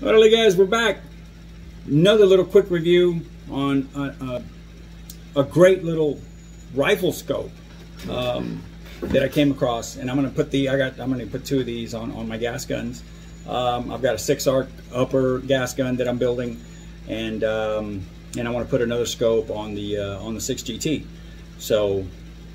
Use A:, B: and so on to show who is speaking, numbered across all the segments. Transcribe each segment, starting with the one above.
A: Alright guys, we're back. Another little quick review on a great little rifle scope that I came across, and I'm gonna put two of these on my gas guns. I've got a 6-arc upper gas gun that I'm building, and I want to put another scope on the 6GT. So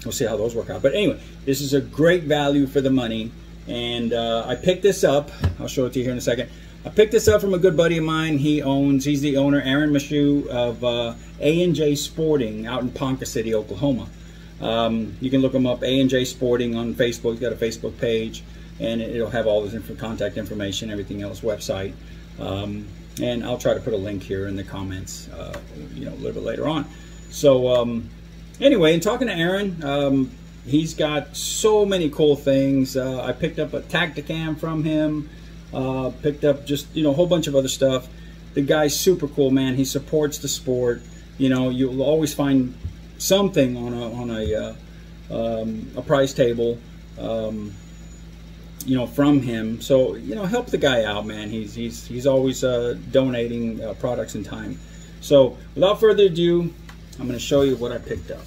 A: we'll see how those work out. But anyway, this is a great value for the money, and I picked this up. I'll show it to you here in a second. I picked this up from a good buddy of mine. He's the owner, Aaron Mashu, of A&J Sporting out in Ponca City, Oklahoma. You can look him up, A&J Sporting, on Facebook. He's got a Facebook page, and it'll have all his contact information, everything else, website. And I'll try to put a link here in the comments, you know, a little bit later on. So anyway, in talking to Aaron, he's got so many cool things. I picked up a Tacticam from him. Picked up just, you know, a whole bunch of other stuff. The guy's super cool, man. He supports the sport. You know, you'll always find something on a price table, you know, from him. So, you know, help the guy out, man. He's always donating products and time. So without further ado, I'm going to show you what I picked up.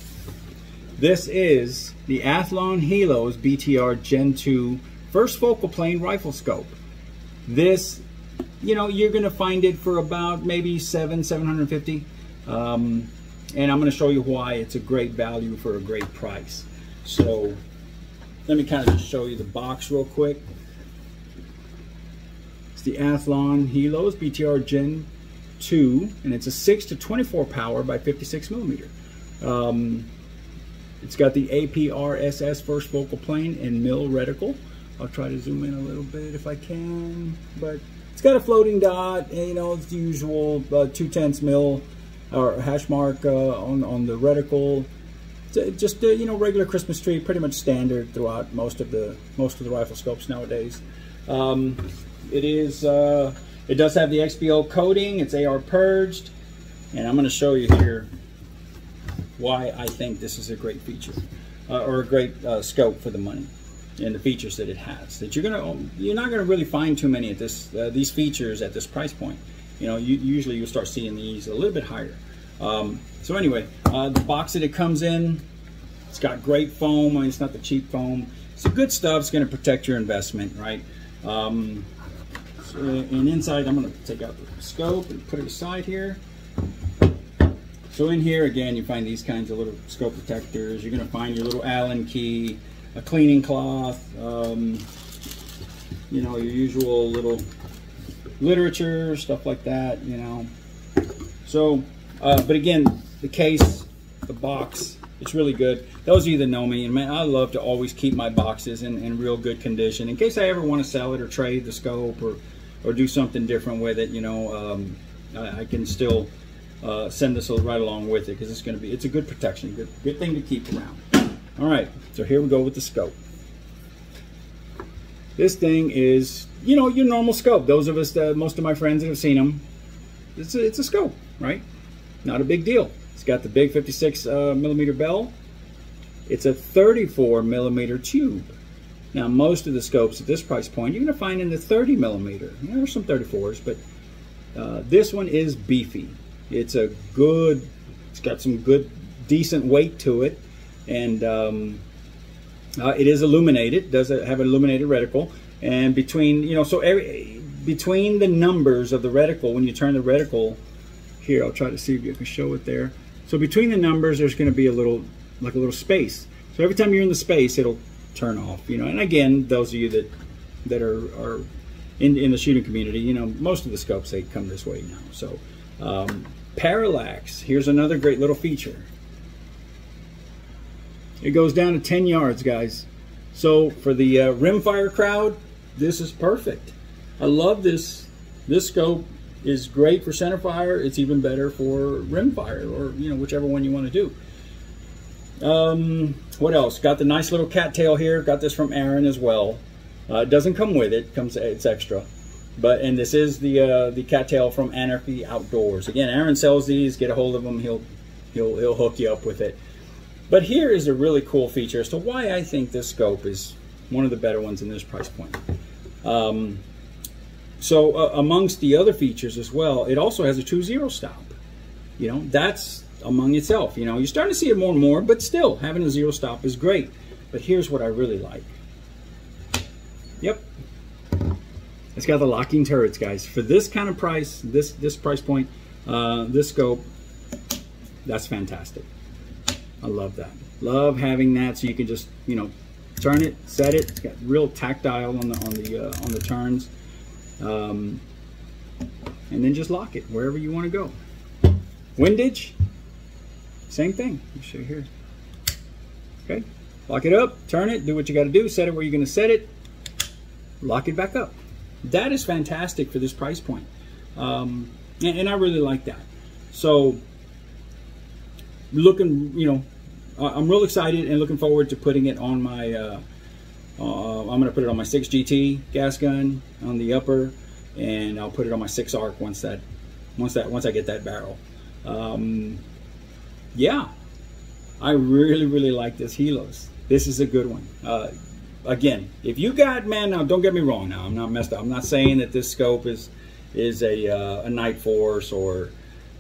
A: This is the Athlon Helos BTR Gen 2 first focal plane rifle scope. This, you know, you're going to find it for about maybe $750, and I'm going to show you why it's a great value for a great price. So let me kind of just show you the box real quick. It's the Athlon Helos BTR Gen 2, and it's a 6-24 power by 56 millimeter. It's got the APRSS first focal plane and mil reticle. I'll try to zoom in a little bit if I can, but it's got a floating dot, and, you know, it's the usual 2/10 mil or hash mark on the reticle. Just you know, regular Christmas tree, pretty much standard throughout most of the rifle scopes nowadays. It does have the XPO coating. It's AR purged, and I'm going to show you here why I think this is a great feature or a great scope for the money and the features that it has. That you're not gonna really find too many at these features at this price point. You know, usually you'll start seeing these a little bit higher. So anyway, the box that it comes in, it's got great foam. I mean, it's not the cheap foam. It's good stuff. It's going to protect your investment, right? And inside, I'm going to take out the scope and put it aside here. So in here, again, you find these kinds of little scope protectors. You're going to find your little Allen key, a cleaning cloth, you know, your usual little literature, stuff like that, you know. So, but again, the case, the box, it's really good. Those of you that know me, and man, I love to always keep my boxes in real good condition in case I ever want to sell it or trade the scope or do something different with it. You know, I can still send this right along with it, because it's a good protection, good thing to keep around. All right, so here we go with the scope. This thing is, you know, your normal scope. Those of us, most of my friends that have seen them, it's a scope, right? Not a big deal. It's got the big 56 millimeter bell. It's a 34 millimeter tube. Now, most of the scopes at this price point, you're going to find in the 30 millimeter. There's some 34s, but this one is beefy. It's got some good, decent weight to it. And it is illuminated. Does have an illuminated reticle, and between, you know, so between the numbers of the reticle, when you turn the reticle here, I'll try to see if you can show it there. So between the numbers, there's going to be a little space. So every time you're in the space, it'll turn off. You know, and again, those of you that are in the shooting community, you know, most of the scopes, they come this way now. So parallax. Here's another great little feature. It goes down to 10 yards, guys. So for the rimfire crowd, this is perfect. I love this. This scope is great for centerfire. It's even better for rimfire, or, you know, whichever one you want to do. What else? Got the nice little cattail here. Got this from Aaron as well. It doesn't come with it. It's extra. And this is the cattail from Anarchy Outdoors. Again, Aaron sells these. Get a hold of him. He'll hook you up with it. But here is a really cool feature as to why I think this scope is one of the better ones in this price point. So amongst the other features as well, it also has a true zero stop. You know, that's among itself. You know, you're starting to see it more and more, but still, having a zero stop is great. But here's what I really like. Yep. It's got the locking turrets, guys. For this kind of price, this price point, this scope, that's fantastic. I love that. Love having that, so you can just, you know, turn it, set it. It's got real tactile on the turns, and then just lock it wherever you want to go. Windage, same thing. Let me show you here. Okay, lock it up, turn it, do what you got to do, set it where you're going to set it, lock it back up. That is fantastic for this price point, and I really like that. So, looking, you know, I'm real excited and looking forward to putting it on my. I'm going to put it on my 6 GT gas gun on the upper, and I'll put it on my 6 ARC once I get that barrel. Yeah, I really like this Helos. This is a good one. Again, if you got, man, now don't get me wrong. Now I'm not messed up. I'm not saying that this scope is a Night Force or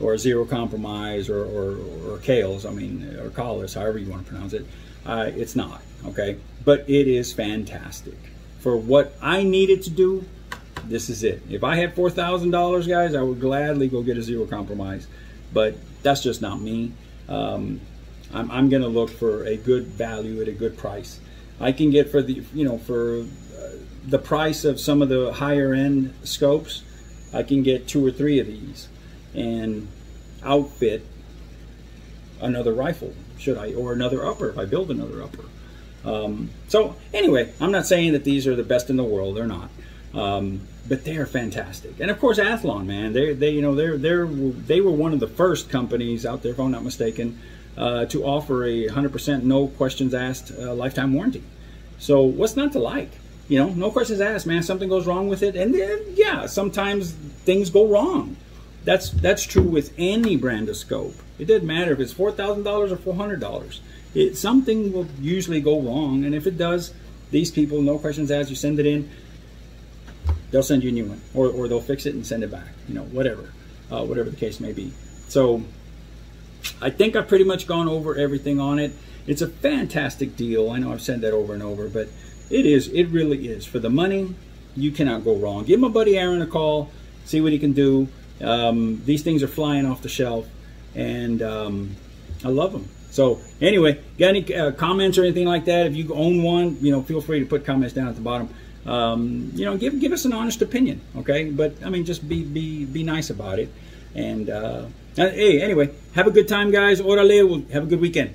A: a Zero Compromise or Kales. I mean, or Collis, however you want to pronounce it. It's not, okay, but it is fantastic for what I needed to do. This is it. If I had $4,000, guys, I would gladly go get a Zero Compromise, but that's just not me. I'm going to look for a good value at a good price. I can get for the, you know, for the price of some of the higher end scopes, I can get 2 or 3 of these and outfit another rifle, should I, or another upper if I build another upper. So anyway, I'm not saying that these are the best in the world. They're not. But they are fantastic. And of course, Athlon, man, they were one of the first companies out there, if I'm not mistaken, to offer a 100% no questions asked lifetime warranty. So what's not to like? You know, no questions asked, man. Something goes wrong with it, and then, yeah, sometimes things go wrong. That's true with any brand of scope. It doesn't matter if it's $4,000 or $400. Something will usually go wrong, and if it does, these people, no questions asked, you send it in, they'll send you a new one, or they'll fix it and send it back. You know, whatever the case may be. So I think I've pretty much gone over everything on it. It's a fantastic deal. I know I've said that over and over, but it really is. For the money, you cannot go wrong. Give my buddy Aaron a call, see what he can do. These things are flying off the shelf, and I love them. So anyway, got any comments or anything like that? If you own one, you know, feel free to put comments down at the bottom. You know, give us an honest opinion, okay? But I mean, just be nice about it. And hey, anyway, have a good time, guys. Orale, have a good weekend.